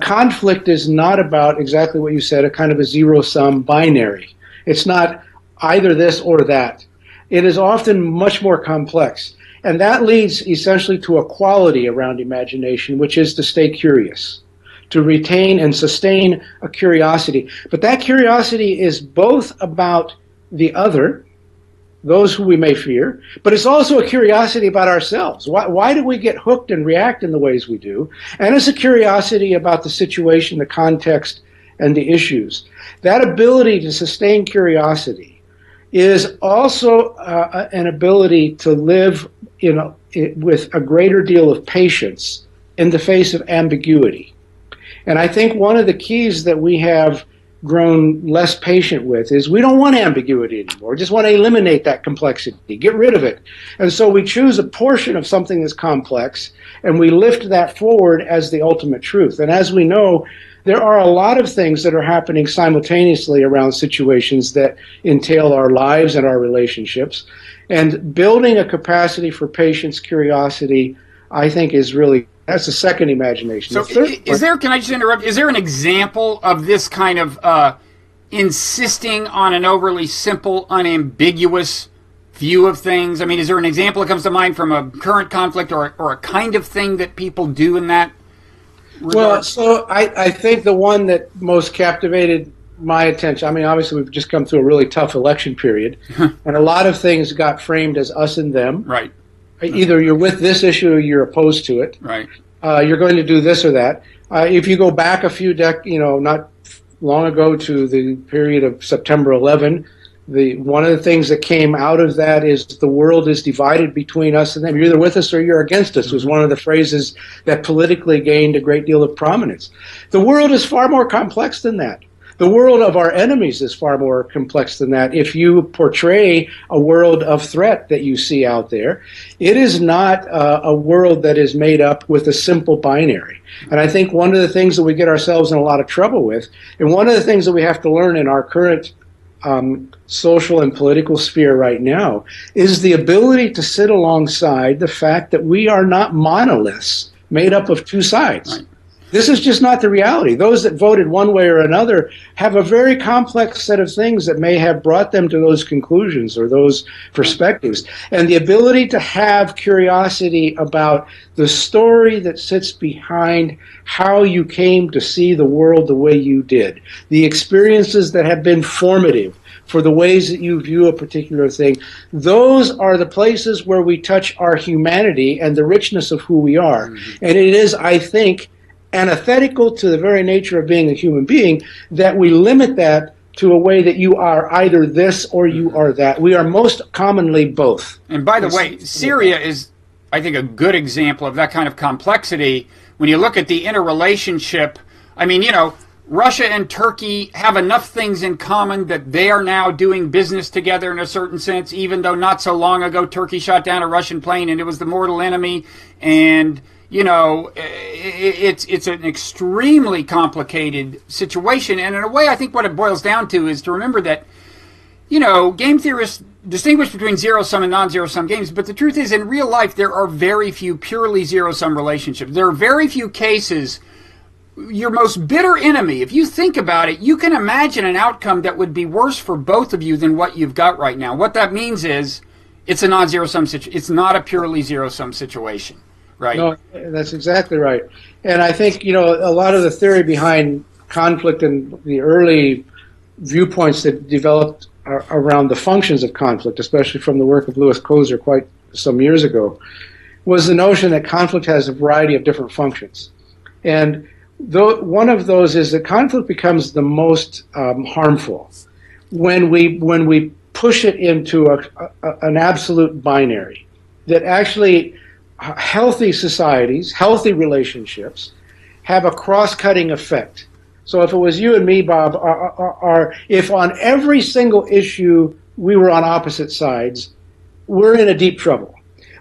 conflict is not about exactly what you said, a kind of a zero-sum binary. It's not either this or that. It is often much more complex. And that leads essentially to a quality around imagination, which is to stay curious, to retain and sustain a curiosity. But that curiosity is both about the other, those who we may fear, but it's also a curiosity about ourselves. Why do we get hooked and react in the ways we do? And it's a curiosity about the situation, the context, and the issues. That ability to sustain curiosity is also an ability to live with a greater deal of patience in the face of ambiguity. And I think one of the keys that we have grown less patient with is we don't want ambiguity anymore. We just want to eliminate that complexity, get rid of it. And so we choose a portion of something that's complex and we lift that forward as the ultimate truth. And as we know, there are a lot of things that are happening simultaneously around situations that entail our lives and our relationships. And building a capacity for patience, curiosity, I think is really, that's the second imagination. So can I just interrupt? Is there an example of this kind of insisting on an overly simple, unambiguous view of things? I mean, is there an example that comes to mind from a current conflict or a kind of thing that people do in that regard? Well, so I think the one that most captivated my attention, I mean, obviously we've just come through a really tough election period, and a lot of things got framed as us and them. Right. Either you're with this issue or you're opposed to it. Right. You're going to do this or that. If you go back a few not long ago to the period of September 11, one of the things that came out of that is the world is divided between us and them. You're either with us or you're against us, was one of the phrases that politically gained a great deal of prominence. The world is far more complex than that. The world of our enemies is far more complex than that. If you portray a world of threat that you see out there, it is not a world that is made up with a simple binary. And I think one of the things that we get ourselves in a lot of trouble with, and one of the things that we have to learn in our current social and political sphere right now, is the ability to sit alongside the fact that we are not monoliths made up of two sides. Right. This is just not the reality. Those that voted one way or another have a very complex set of things that may have brought them to those conclusions or those perspectives. And the ability to have curiosity about the story that sits behind how you came to see the world the way you did, the experiences that have been formative for the ways that you view a particular thing, those are the places where we touch our humanity and the richness of who we are. Mm-hmm. And it is, I think, antithetical to the very nature of being a human being that we limit that to a way that you are either this or you are that. We are most commonly both. And by the way, Syria is, I think, a good example of that kind of complexity. When you look at the interrelationship, I mean, Russia and Turkey have enough things in common that they are now doing business together in a certain sense, even though not so long ago Turkey shot down a Russian plane and it was the mortal enemy. And it's an extremely complicated situation. And in a way, I think what it boils down to is to remember that, game theorists distinguish between zero-sum and non-zero-sum games. But the truth is, in real life, there are very few purely zero-sum relationships. There are very few cases. Your most bitter enemy, if you think about it, you can imagine an outcome that would be worse for both of you than what you've got right now. What that means is it's a non-zero-sum situation. It's not a purely zero-sum situation. Right. No, that's exactly right. And I think, a lot of the theory behind conflict and the early viewpoints that developed around the functions of conflict, especially from the work of Lewis Kozer quite some years ago, was the notion that conflict has a variety of different functions. And one of those is that conflict becomes the most harmful when we push it into an absolute binary that actually healthy societies, healthy relationships, have a cross-cutting effect. So if it was you and me, Bob, if on every single issue we were on opposite sides, we're in a deep trouble.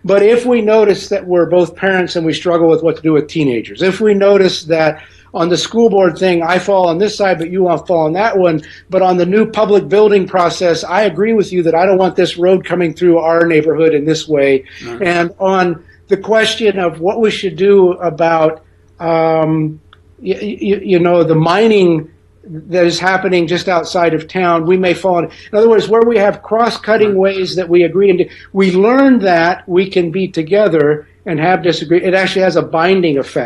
But if we notice that we're both parents and we struggle with what to do with teenagers, if we notice that on the school board thing, I fall on this side, but you want to fall on that one, but on the new public building process, I agree with you that I don't want this road coming through our neighborhood in this way. Mm-hmm. And on the question of what we should do about the mining that is happening just outside of town, we may fall in other words, where we have cross-cutting ways that we agree and we learn that we can be together and have disagree. It actually has a binding effect.